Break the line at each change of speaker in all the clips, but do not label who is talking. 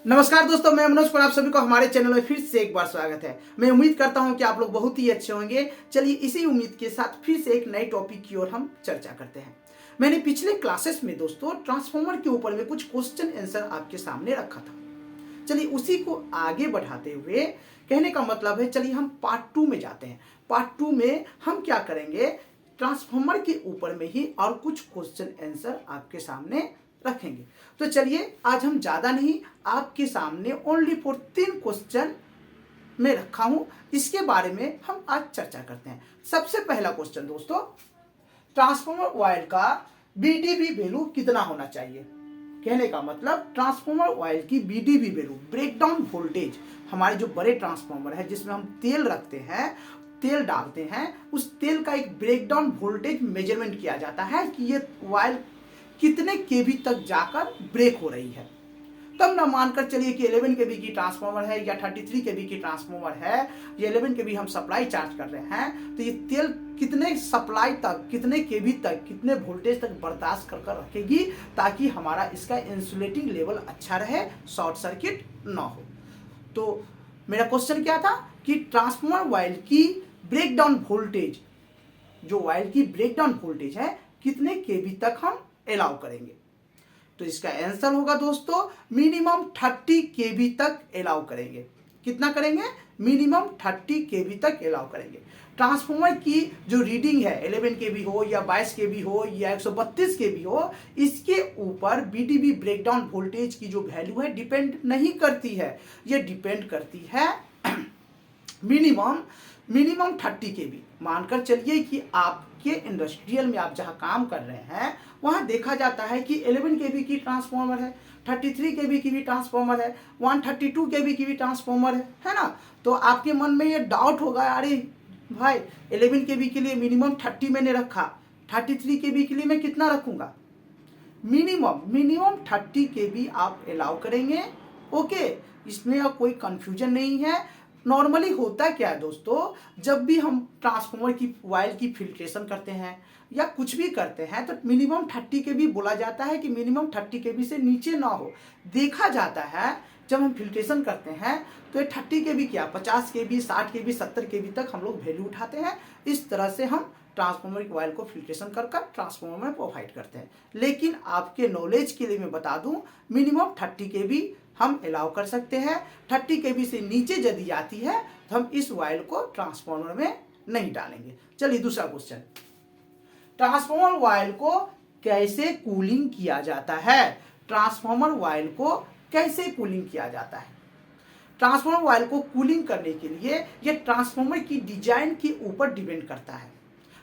नमस्कार दोस्तों, मैं मनोज कुमार, आप सभी को हमारे चैनल में फिर से एक बार स्वागत है। मैं उम्मीद करता हूं कि आप लोग बहुत ही अच्छे होंगे। चलिए इसी उम्मीद के साथ फिर से एक नए टॉपिक की ओर हम चर्चा करते हैं। मैंने पिछले क्लासेस में दोस्तों ट्रांसफॉर्मर के ऊपर में कुछ क्वेश्चन आंसर आपके सामने रखा था। चलिए उसी को आगे बढ़ाते हुए कहने का मतलब है, चलिए हम पार्ट 2 में जाते हैं। पार्ट 2 में हम क्या करेंगे, ट्रांसफॉर्मर के ऊपर में ही और कुछ क्वेश्चन आंसर आपके सामने रखेंगे। तो चलिए आज हम ज्यादा नहीं, आपके सामने ओनली फॉर 3 क्वेश्चन में रखा हूं, इसके बारे में हम आज चर्चा करते हैं। सबसे पहला क्वेश्चन दोस्तों, ट्रांसफॉर्मर ऑयल का बीडीबी वैल्यू कितना होना चाहिए। कहने का मतलब ट्रांसफॉर्मर ऑयल की बीडीबी वैल्यू, ब्रेकडाउन वोल्टेज, हमारे जो बड़े ट्रांसफॉर्मर है जिसमें हम तेल रखते हैं, तेल डालते हैं, उस तेल का एक ब्रेकडाउन वोल्टेज मेजरमेंट किया जाता है कि ये ऑयल कितने केवी तक जाकर ब्रेक हो रही है। तब ना मानकर चलिए कि 11 केवी की ट्रांसफॉर्मर है या 33 केवी की ट्रांसफॉर्मर है, ये 11 केवी हम सप्लाई चार्ज कर रहे हैं, तो ये तेल कितने सप्लाई तक, कितने केवी तक, कितने वोल्टेज तक बर्दाश्त कर रखेगी ताकि हमारा इसका इंसुलेटिंग लेवल अच्छा रहे, शॉर्ट सर्किट ना हो। तो मेरा क्वेश्चन क्या था कि ट्रांसफॉर्मर ऑयल की ब्रेकडाउन वोल्टेज, जो ऑयल की ब्रेकडाउन वोल्टेज है, कितने केवी तक हम अलाउ करेंगे। तो इसका आंसर होगा दोस्तों मिनिमम 30 केवी तक अलाउ करेंगे। कितना करेंगे? मिनिमम 30 केवी तक अलाउ करेंगे। ट्रांसफॉर्मर की जो रीडिंग है 11 केवी हो या 22 केवी हो या 132 केवी हो, इसके ऊपर बीडीबी ब्रेकडाउन वोल्टेज की जो वैल्यू है डिपेंड नहीं करती है, ये डिपेंड करती है मिनिमम 30 केवी। मानकर चलिए कि आपके इंडस्ट्रियल में आप जहां काम कर रहे हैं वहां देखा जाता है कि 11 केवी की ट्रांसफॉर्मर है, 33 केवी की भी ट्रांसफॉर्मर है, 132 केवी की भी ट्रांसफॉर्मर है ना। तो आपके मन में ये डाउट होगा, अरे भाई 11 केवी के लिए मिनिमम 30 मैंने रखा, 33 केवी के लिए मैं कितना रखूंगा। मिनिमम 30 केवी आप अलाउ करेंगे। ओके, इसमें अब कोई कंफ्यूजन नहीं है। नॉर्मली होता क्या है दोस्तों, जब भी हम ट्रांसफॉर्मर की ऑयल की फिल्ट्रेशन करते हैं या कुछ भी करते हैं तो मिनिमम 30 केवी बोला जाता है कि मिनिमम 30 केवी से नीचे ना हो। देखा जाता है जब हम फिल्ट्रेशन करते हैं तो ये 30 केवी क्या, 50 केवी, 60 केवी, 70 केवी तक हम लोग वैल्यू उठाते हैं। इस तरह से हम ट्रांसफॉर्मर की ऑयल को फिल्ट्रेशन कर ट्रांसफॉर्मर में प्रोवाइड करते हैं। लेकिन आपके नॉलेज के लिए मैं बता दूं, मिनिमम 30 केवी हम अलाउ कर सकते हैं। 30 केवी से नीचे यदि आती है तो हम इस ऑयल को ट्रांसफॉर्मर में नहीं डालेंगे। चलिए दूसरा क्वेश्चन, ट्रांसफॉर्मर ऑयल को कैसे कूलिंग किया जाता है। ट्रांसफॉर्मर ऑयल को कैसे कूलिंग किया जाता है। ट्रांसफॉर्मर ऑयल को कूलिंग करने के लिए यह ट्रांसफॉर्मर की डिजाइन के ऊपर डिपेंड करता है।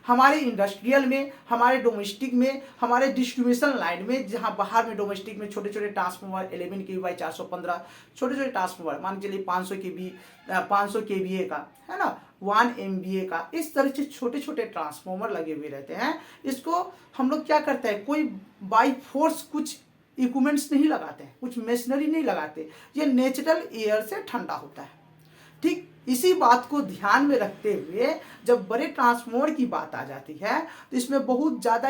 हमारे इंडस्ट्रियल में, हमारे डोमेस्टिक में, हमारे डिस्ट्रीब्यूशन लाइन में, जहां बाहर में डोमेस्टिक में छोटे छोटे ट्रांसफॉर्मर 11 केवी बाई 415 छोटे छोटे ट्रांसफॉर्मर, मान के चलिए 500 केवीए का है ना, 1 MVA का, इस तरह से छोटे छोटे ट्रांसफॉर्मर लगे हुए रहते हैं। इसको हम लोग क्या करते हैं, कोई बाई फोर्स कुछ इक्विपमेंट्स नहीं लगाते हैं, कुछ मशीनरी नहीं लगाते, ये नेचुरल एयर से ठंडा होता है। ठीक इसी बात को ध्यान में रखते हुए जब बड़े ट्रांसफॉर्मर की बात आ जाती है तो इसमें बहुत ज़्यादा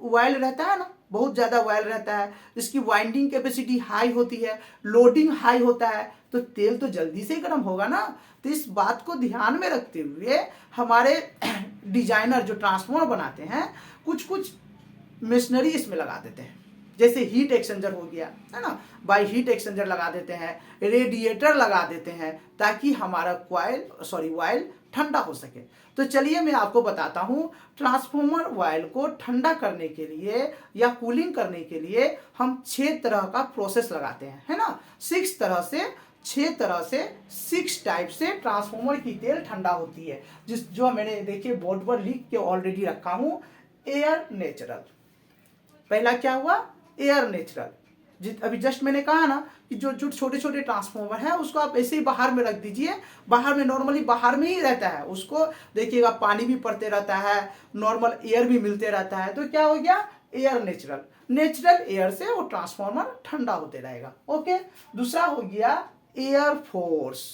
ऑयल रहता है ना, बहुत ज़्यादा ऑयल रहता है, इसकी वाइंडिंग कैपेसिटी हाई होती है, लोडिंग हाई होता है, तो तेल तो जल्दी से गर्म होगा ना। तो इस बात को ध्यान में रखते हुए हमारे डिजाइनर जो ट्रांसफॉर्मर बनाते हैं कुछ कुछ मशीनरी इसमें लगा देते हैं, जैसे हीट एक्सचेंजर हो गया है ना, बाई हीट एक्सचेंजर लगा देते हैं, रेडिएटर लगा देते हैं ताकि हमारा ऑयल ठंडा हो सके। तो चलिए मैं आपको बताता हूं, ट्रांसफॉर्मर ऑयल को ठंडा करने के लिए या कूलिंग करने के लिए हम 6 तरह का प्रोसेस लगाते हैं, है ना। 6 तरह से 6 टाइप से ट्रांसफॉर्मर की तेल ठंडा होती है, जो मैंने देखिए बोर्ड पर लिख के ऑलरेडी रखा हूं। एयर नेचुरल, पहला क्या हुआ, एयर नेचुरल। अभी जस्ट मैंने कहा ना कि जो छोटे छोटे ट्रांसफॉर्मर है उसको आप ऐसे ही बाहर में रख दीजिए, बाहर में नॉर्मली बाहर में ही रहता है, उसको देखिएगा पानी भी पड़ते रहता है, नॉर्मल एयर भी मिलते रहता है, तो क्या हो गया, एयर नेचुरल। नेचुरल एयर से वो ट्रांसफॉर्मर ठंडा होते रहेगा। ओके, दूसरा हो गया एयर फोर्स।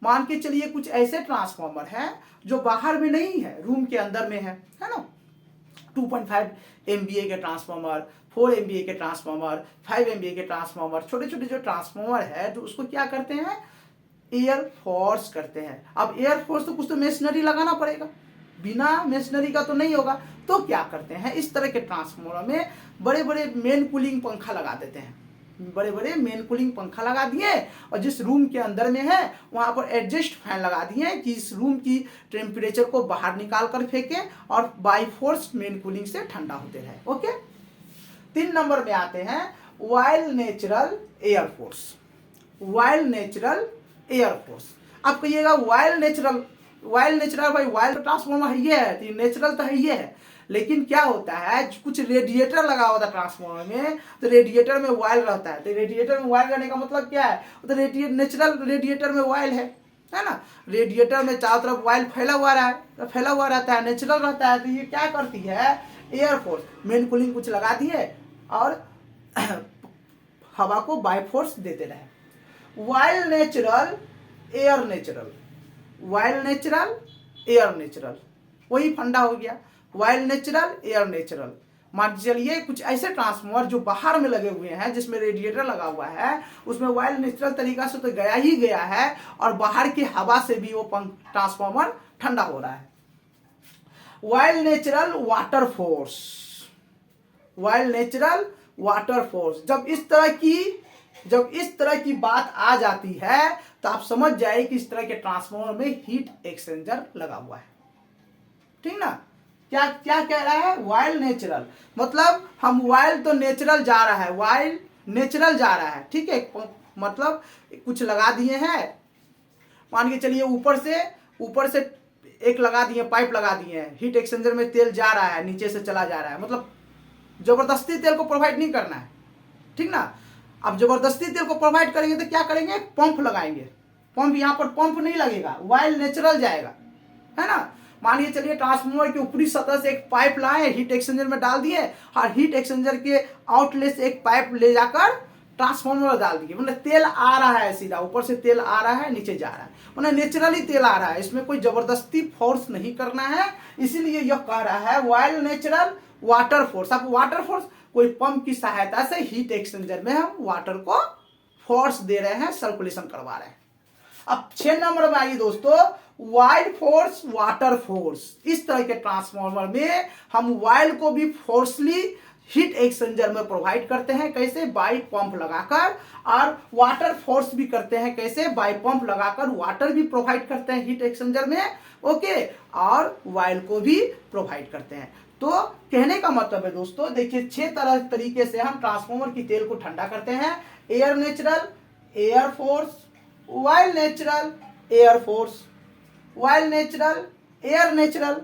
मान के चलिए कुछ ऐसे ट्रांसफॉर्मर है जो बाहर में नहीं है, रूम के अंदर में है ना, 2.5 MVA के ट्रांसफार्मर, 4 MVA के ट्रांसफार्मर, 5 MVA के ट्रांसफार्मर, छोटे छोटे जो ट्रांसफार्मर है तो उसको क्या करते हैं, एयर फोर्स करते हैं। अब एयर फोर्स तो कुछ तो मशीनरी लगाना पड़ेगा, बिना मशीनरी का तो नहीं होगा। तो क्या करते हैं, इस तरह के ट्रांसफार्मर में बड़े बड़े मेन कूलिंग पंखा लगा देते हैं, बड़े बड़े मेन कूलिंग पंखा लगा दिए और जिस रूम के अंदर में है वहां पर एडजस्ट फैन लगा दिए कि इस रूम की टेम्परेचर को बाहर निकाल कर फेंके और बाई फोर्स मेन कूलिंग से ठंडा होते रहे। ओके, 3 नंबर में आते हैं wild natural air force. Wild natural air force, आप कहिएगा वाइल्ड नेचुरल भाई वाइल्ड ट्रांसफार्मर है ये है, तो नेचुरल तो है ये है, लेकिन क्या होता है कुछ रेडिएटर लगा होता है ट्रांसफार्मर में, तो रेडिएटर में वाइल रहता है। तो रेडिएटर में वाइल रहने का मतलब क्या है, तो नेचुरल रेडिएटर में वाइल है ना। रेडिएटर में चारों तरफ वाइल फैला हुआ रहता है, नेचुरल रहता है। तो ये क्या करती है, एयर फोर्स मेन कूलिंग कुछ लगा दिए और हवा को बाय फोर्स देते रहे। Wild natural air natural, wild natural air natural, वही फंडा हो गया, वाइल्ड नेचुरल एयर नेचुरल। मान चलिए कुछ ऐसे ट्रांसफार्मर जो बाहर में लगे हुए हैं जिसमें रेडिएटर लगा हुआ है, उसमें वाइल्ड नेचुरल तरीका से तो गया ही गया है और बाहर की हवा से भी वो ट्रांसफार्मर ठंडा हो रहा है। Wild natural water force, wild natural water force, जब इस तरह की बात आ जाती है तो आप समझ जाए कि इस तरह के ट्रांसफार्मर में हीट एक्सचेंजर लगा हुआ है। ठीक ना, क्या क्या कह रहा है, वाइल्ड नेचुरल मतलब हम वाइल्ड तो नेचुरल जा रहा है, वाइल्ड नेचुरल जा रहा है। ठीक है, मतलब कुछ लगा दिए हैं, मान के चलिए ऊपर से एक लगा दिए, पाइप लगा दिए हैं, हीट एक्सचेंजर में तेल जा रहा है, नीचे से चला जा रहा है, मतलब जबरदस्ती तेल को प्रोवाइड नहीं करना है। ठीक ना, अब जबरदस्ती तेल को प्रोवाइड करेंगे तो क्या करेंगे, पंप लगाएंगे। पंप, यहाँ पर पंप नहीं लगेगा, वाइल्ड नेचुरल जाएगा, है ना। मानिए चलिए ट्रांसफार्मर की ऊपरी सतह से एक पाइप लाए, हीट एक्सचेंजर में डाल दिए और हीट एक्सचेंजर के आउटलेट से एक पाइप ले जाकर ट्रांसफार्मर में डाल दिए, मतलब तेल आ रहा है सीधा, ऊपर से तेल आ रहा है, नीचे जा रहा है, मतलब नेचुरली तेल आ रहा है, इसमें कोई जबरदस्ती फोर्स नहीं करना है। इसीलिए यह कह रहा है वाइल्ड नेचुरल वाटर फोर्स। आप वाटर फोर्स कोई पंप की सहायता से हीट एक्सचेंजर में हम वाटर को फोर्स दे रहे हैं, सर्कुलेशन करवा रहे हैं। अब 6 नंबर में आइए दोस्तों, वाइल्ड फोर्स वाटर फोर्स। इस तरह के ट्रांसफार्मर में हम वाइल्ड को भी फोर्सली हीट एक्सचेंजर में प्रोवाइड करते हैं, कैसे, बाई पंप लगाकर, और वाटर फोर्स भी करते हैं, कैसे, बाई पंप लगाकर वाटर भी प्रोवाइड करते हैं हीट एक्सचेंजर में। ओके, और वाइल्ड को भी प्रोवाइड करते हैं। तो कहने का मतलब है दोस्तों, देखिए 6 तरीके से हम ट्रांसफार्मर की तेल को ठंडा करते हैं, air natural air force, wild natural air force, wild natural air natural.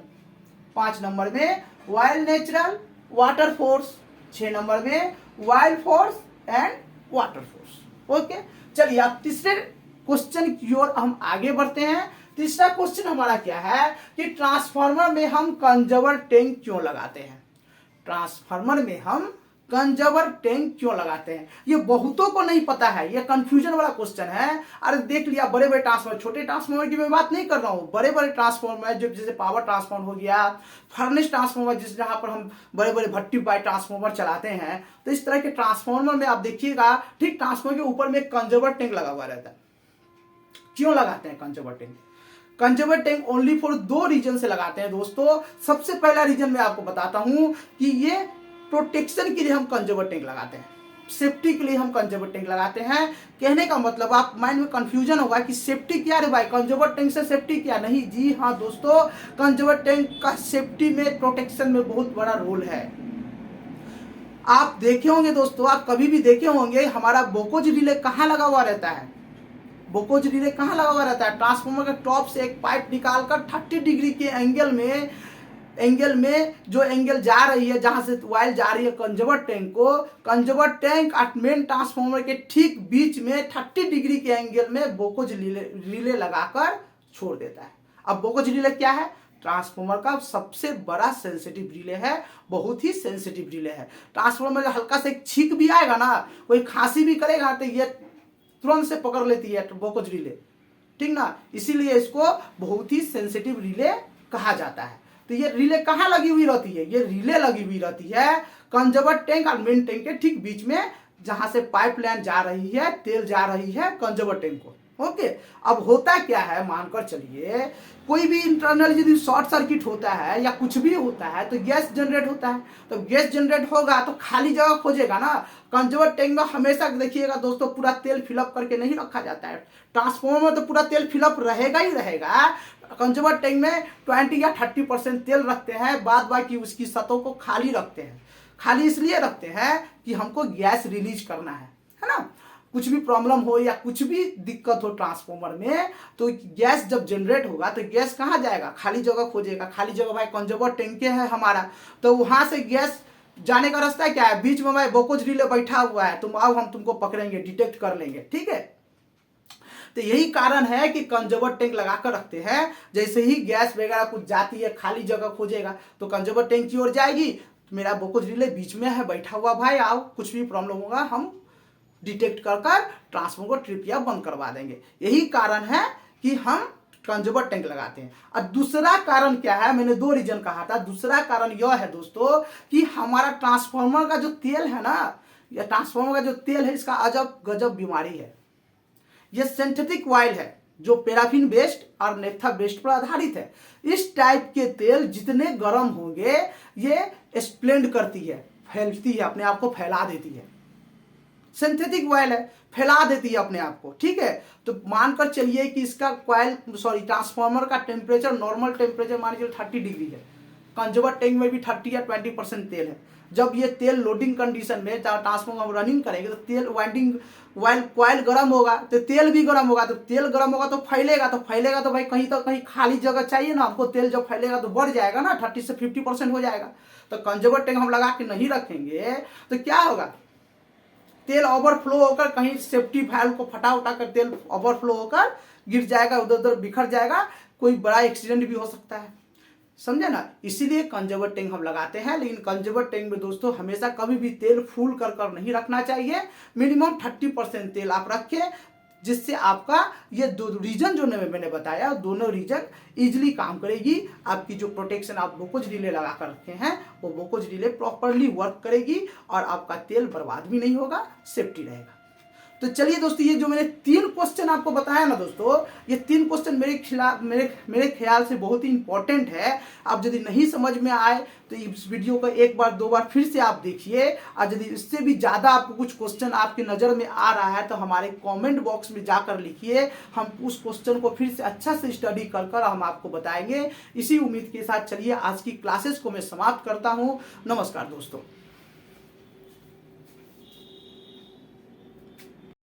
5 number में wild natural water force, 6 number में wild force and water force. Okay, चलिए अब तीसरे क्वेश्चन की ओर हम आगे बढ़ते हैं। तीसरा क्वेश्चन हमारा क्या है कि ट्रांसफार्मर में हम कंजर्वर टैंक क्यों लगाते हैं। ट्रांसफार्मर में हम कंजर्वर टैंक क्यों लगाते हैं, ये बहुतों को नहीं पता है, ये कंफ्यूजन वाला क्वेश्चन है। अरे देख लिया, बड़े बड़े ट्रांसफार्मर, छोटे ट्रांसफार्मर की मैं बात नहीं कर रहा हूँ, बड़े बड़े ट्रांसफार्मर जो जैसे पावर ट्रांसफार्मर हो गया, फर्नेस ट्रांसफार्मर, जिस जहां पर हम बड़े बड़े भट्टी बाई ट्रांसफार्मर चलाते हैं, तो इस तरह के ट्रांसफार्मर में आप देखिएगा, ठीक ट्रांसफार्मर के ऊपर में कंजर्वर टैंक लगा हुआ रहता है। क्यों लगाते हैं conservator tank? Conservator tank only for 2 reason से लगाते हैं दोस्तों। सबसे पहला रीजन मैं आपको बताता हूं कि ये प्रोटेक्शन के लिए हम कंजर्वर टैंक लगाते हैं, सेफ्टी के लिए हम कंजर्वर टैंक लगाते हैं। कहने का मतलब, आप माइंड में कंफ्यूजन होगा कि सेफ्टी क्या रे भाई, कंजर्वर टैंक से सेफ्टी क्या? नहीं जी हाँ दोस्तों, कंजर्वर टैंक का सेफ्टी में, प्रोटेक्शन में बहुत बड़ा रोल है। आप देखे होंगे दोस्तों, आप कभी भी देखे होंगे, हमारा बोकोज रिले कहाँ लगा हुआ रहता है? बोकोज रिले कहाँ लगा हुआ रहता है? ट्रांसफार्मर के टॉप से एक पाइप निकालकर 30 डिग्री के एंगल में जो एंगल जा रही है, जहां से वायर जा रही है कंजर्वर टैंक को, कंजर्वर टैंक और मेन ट्रांसफार्मर के ठीक बीच में 30 डिग्री के एंगल में बोकोज रिले लगाकर छोड़ देता है। अब बोकोज रिले क्या है? ट्रांसफार्मर का सबसे बड़ा सेंसिटिव रिले है, बहुत ही सेंसिटिव रिले है। ट्रांसफार्मर में हल्का से एक छींक भी आएगा ना, कोई खांसी भी करेगा तो ये तुरंत से पकड़ लेती है बोकोज रिले, ठीक ना। इसीलिए इसको बहुत ही सेंसिटिव रिले कहा जाता है। तो ये रिले कहाँ लगी हुई रहती है? ये रिले लगी हुई रहती है कंजर्वर टैंक और मेन टैंक के ठीक बीच में, जहां से पाइपलाइन जा रही है, तेल जा रही है कंजर्वर टैंक को। ओके, अब होता क्या है, मानकर चलिए कोई भी इंटरनल यदि शॉर्ट सर्किट होता है या कुछ भी होता है तो गैस जनरेट होता है। तो गैस जनरेट होगा तो खाली जगह खोजेगा ना। कंजर्वर टैंक में हमेशा देखिएगा दोस्तों पूरा तेल फिलअप करके नहीं रखा जाता है। ट्रांसफॉर्मर में तो पूरा तेल फिलअप रहेगा ही रहेगा। कंजर्वर टैंक में 20 या 30% तेल रखते हैं, बाद बाकी उसकी सतहों को खाली रखते हैं। खाली इसलिए रखते हैं कि हमको गैस रिलीज करना है ना। कुछ भी प्रॉब्लम हो या कुछ भी दिक्कत हो ट्रांसफॉर्मर में, तो गैस जब जनरेट होगा तो गैस कहाँ जाएगा? खाली जगह खोजेगा। खाली जगह भाई कंजर्वर टैंक है हमारा, तो वहां से गैस जाने का रास्ता क्या है? बीच में भाई बोकोज रिले बैठा हुआ है, तुम आओ हम तुमको पकड़ेंगे, डिटेक्ट कर लेंगे, ठीक है। तो यही कारण है कि कंजर्वर टैंक लगा कर रखते हैं। जैसे ही गैस वगैरह कुछ जाती है, खाली जगह खोजेगा तो कंजर्वर टैंक की ओर जाएगी, मेरा बोकोज रिले बीच में है बैठा हुआ, भाई आओ, कुछ भी प्रॉब्लम होगा हम डिटेक्ट कर ट्रांसफॉर्मर को ट्रिप या बंद करवा देंगे। यही कारण है कि हम कंजर्वर टैंक लगाते हैं। और दूसरा कारण क्या है? मैंने 2 रीजन कहा था। दूसरा कारण यह है दोस्तों कि हमारा ट्रांसफॉर्मर का जो तेल है ना, या ट्रांसफॉर्मर का जो तेल है, इसका अजब गजब बीमारी है। यह सिंथेटिक ऑयल है जो पैराफिन बेस्ड और नेफ्था बेस्ड पर आधारित है। इस टाइप के तेल जितने गर्म होंगे ये स्प्लेंड करती है, फैलती है, अपने आप को फैला देती है। सिंथेटिक ऑयल है, फैला देती है अपने आप को, ठीक है। तो मानकर चलिए कि इसका ट्रांसफॉर्मर का टेम्परेचर, नॉर्मल टेम्परेचर मान लीजिए 30 डिग्री है। कंजर्वर टैंक में भी 30 या 20% तेल है। जब ये तेल लोडिंग कंडीशन में ट्रांसफॉर्मर हम रनिंग करेंगे तो तेल कॉइल गर्म होगा तो तेल भी गर्म होगा। तो तेल गर्म होगा तो फैलेगा, तो भाई कहीं तो कहीं खाली जगह चाहिए ना हमको। तेल जब फैलेगा तो बढ़ जाएगा ना, 30 से 50% हो जाएगा। तो कंजर्वर टैंक हम लगा के नहीं रखेंगे तो क्या होगा? तेल ओवरफ्लो होकर कहीं सेफ्टी वाल्व को फटा उठा कर तेल ओवरफ्लो होकर गिर जाएगा, उधर उधर बिखर जाएगा, कोई बड़ा एक्सीडेंट भी हो सकता है, समझे ना। इसीलिए कंजर्वर टैंक हम लगाते हैं। लेकिन कंजर्वर टैंक में दोस्तों हमेशा कभी भी तेल फुल कर नहीं रखना चाहिए। मिनिमम 30% तेल आप रखें, जिससे आपका ये 2 रीजन जो मैंने बताया, दोनों रीजन इजीली काम करेगी। आपकी जो प्रोटेक्शन आप बोकोज रिले लगा कर रखे हैं, वो बोकोज रिले प्रॉपरली वर्क करेगी और आपका तेल बर्बाद भी नहीं होगा, सेफ्टी रहेगा। तो चलिए दोस्तों, ये जो मैंने 3 क्वेश्चन आपको बताया ना दोस्तों, ये 3 क्वेश्चन मेरे ख्याल से बहुत ही इंपॉर्टेंट है। आप यदि नहीं समझ में आए तो इस वीडियो को 1 बार 2 बार फिर से आप देखिए। और यदि इससे भी ज़्यादा आपको कुछ क्वेश्चन आपकी नज़र में आ रहा है तो हमारे कमेंट बॉक्स में जाकर लिखिए। हम उस क्वेश्चन को फिर से अच्छा से स्टडी कर हम आपको बताएंगे। इसी उम्मीद के साथ चलिए आज की क्लासेस को मैं समाप्त करता हूँ। नमस्कार दोस्तों।